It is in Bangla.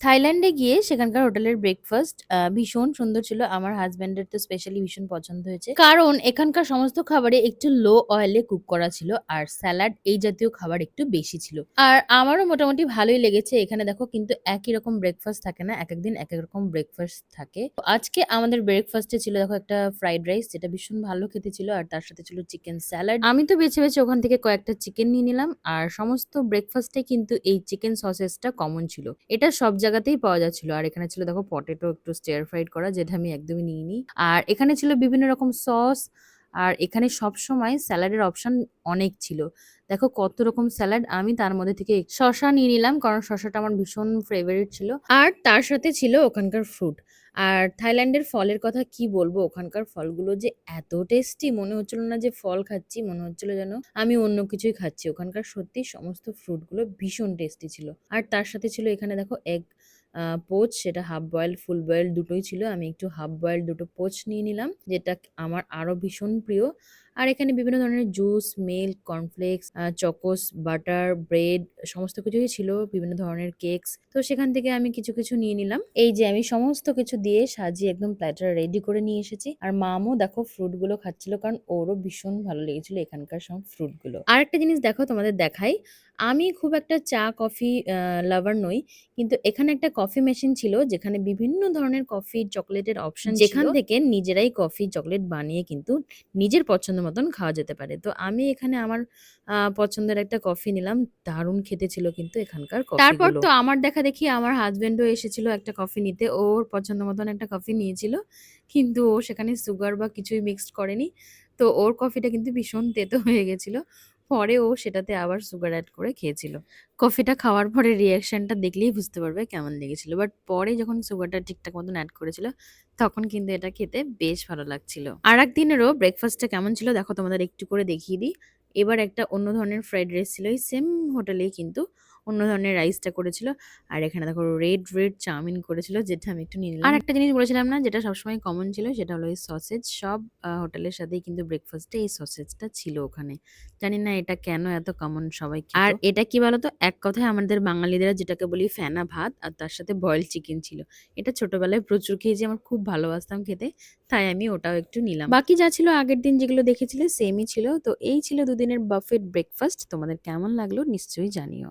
থাইল্যান্ডে গিয়ে সেখানকার হোটেলের ব্রেকফাস্ট ভীষণ সুন্দর ছিল। আমার হাসব্যান্ডের তো স্পেশালি ভীষণ পছন্দ হয়েছে। কারণ এখানকার সমস্ত খাবারে একটু লো অয়েলে কুক করা ছিল। আর স্যালাড এই জাতীয় খাবার একটু বেশি ছিল। আর আমারও মোটামুটি ভালোই লেগেছে। এখানে দেখো কিন্তু একই রকম ব্রেকফাস্ট থাকে না। একেক দিন একেক রকম ব্রেকফাস্ট থাকে। তো আজকে আমাদের ব্রেকফাস্টে ছিল দেখো একটা ফ্রাইড রাইস যেটা ভীষণ ভালো খেতে ছিল। আর তার সাথে ছিল চিকেন স্যালাড। আমি তো বেছে, বেছে ওখান থেকে কয়েকটা চিকেন নিয়ে নিলাম। আর সমস্ত ব্রেকফাস্টে কিন্তু এই চিকেন সসেসটা কমন ছিল। এটা সব জায়গাতেই পাওয়া যাচ্ছিল। আর এখানে ছিল দেখো পটেটো একটু স্টিয়ার ফ্রাইড করা যেটা আমি একদমই নিইনি। আর এখানে ছিল বিভিন্ন রকম সস। আর এখানে সবসময় স্যালাডের অপশন অনেক ছিল। দেখো কত রকম স্যালাড, আমি তার মধ্যে থেকে শসা নিয়ে নিলাম কারণ শসাটা আমার ভীষণ ফেভারিট ছিল। আর তার সাথে ছিল ওখানকার ফ্রুট। আর থাইল্যান্ডের ফলের কথা কি বলবো, ওখানকার ফলগুলো যে এত টেস্টি, মনে হচ্ছিল না যে ফল খাচ্ছি, মনে হচ্ছিল যেন আমি অন্য কিছুই খাচ্ছি। ওখানকার সত্যি সমস্ত ফ্রুটগুলো ভীষণ টেস্টি ছিল। আর তার সাথে ছিল এখানে দেখো এগ পোচ, সেটা হাফ বয়েল ফুল বয়েল দুটোই ছিল। আমি একটু হাফ বয়েল দুটো পোচ নিয়ে নিলাম যেটা আমার আরো ভীষণ প্রিয়। আর এখানে বিভিন্ন ধরনের juice, milk, cornflakes, Chocos, butter, bread সমস্ত কিছুই ছিল, বিভিন্ন ধরনের কেকস। তো সেখান থেকে আমি কিছু কিছু নিয়ে নিলাম। এই যে আমি সমস্ত কিছু দিয়ে সাজিয়ে একদম প্ল্যাটার রেডি করে নিয়ে এসেছি। আর মামও দেখো ফ্রুট গুলো খাচ্ছিল কারণ ওরও ভীষণ ভালো লেগেছিল এখানকার সব ফ্রুট গুলো। আর একটা জিনিস দেখো তোমাদের দেখাই, আমি খুব একটা চা কফি লাভার নই, কিন্তু এখানে একটা কফি মেশিন ছিল যেখানে বিভিন্ন ধরনের কফি চকলেটের অপশন ছিল, যেখান থেকে নিজেরাই কফি চকলেট বানিয়ে কিন্তু নিজের পছন্দ মতন খাওয়া যেতে পারে। তো আমি এখানে আমার পছন্দের একটা কফি নিলাম। দারুণ খেতে ছিল কিন্তু এখানকার তারপর কফিগুলো। তো আমার দেখা দেখি আমার হাসব্যান্ডও এসেছিল একটা কফি নিতে। ওর পছন্দ মতন একটা কফি নিয়েছিল। কিন্তু ও সেখানে সুগার বা কিছুই মিক্সড করেনি। তো ওর কফিটা কিন্তু ভীষণ তেতো হয়ে গেছিল। পরে ও সেটাতে আবার সুগার এড করে খেয়েছিল। কফিটা খাওয়ার পরে রিঅ্যাকশনটা দেখলেই বুঝতে পারবে কেমন লেগেছিল। বাট পরে যখন সুগারটা ঠিকঠাক মতন এড করেছিল, তখন কিন্তু এটা খেতে বেশ ভালো লাগছিল। আরেকদিনেরও ব্রেকফাস্টটা কেমন ছিল দেখো তোমাদের একটু করে দেখিয়ে দিই। এবার একটা অন্য ধরনের ফ্রাইড রাইস ছিল। এই সেম হোটেলেই কিন্তু অন্য ধরনের রাইসটা করেছিল। আর এখানে দেখো রেড চাউমিন করেছিল যেটা আমি একটু নিয়ে নিলাম। আর একটা জিনিস বলেছিলাম না যেটা সবসময় কমন ছিল, সেটা হলো এই সসেজ। সব হোটেলের সাথেই কিন্তু ব্রেকফাস্টে এই সসেজটা ছিল ওখানে। জানি না এটা কেন এত কমন সবাই খেত। আর এটা কি বলতো, এক কথায় আমাদের বাঙালিদের যেটাকে বলি ফেনা ভাত আর তার সাথে বয়েলড চিকেন ছিল। এটা ছোটবেলায় প্রচুর খেয়েছি, আমার খুব ভালোবাসতাম খেতে। তাই আমি ওটাও একটু নিলাম। বাকি যা ছিল আগের দিন যেগুলো দেখেছিলে সেমই ছিল। তো এই ছিল দুদিনের বাফেট ব্রেকফাস্ট। তোমাদের কেমন লাগলো নিশ্চয়ই জানিও।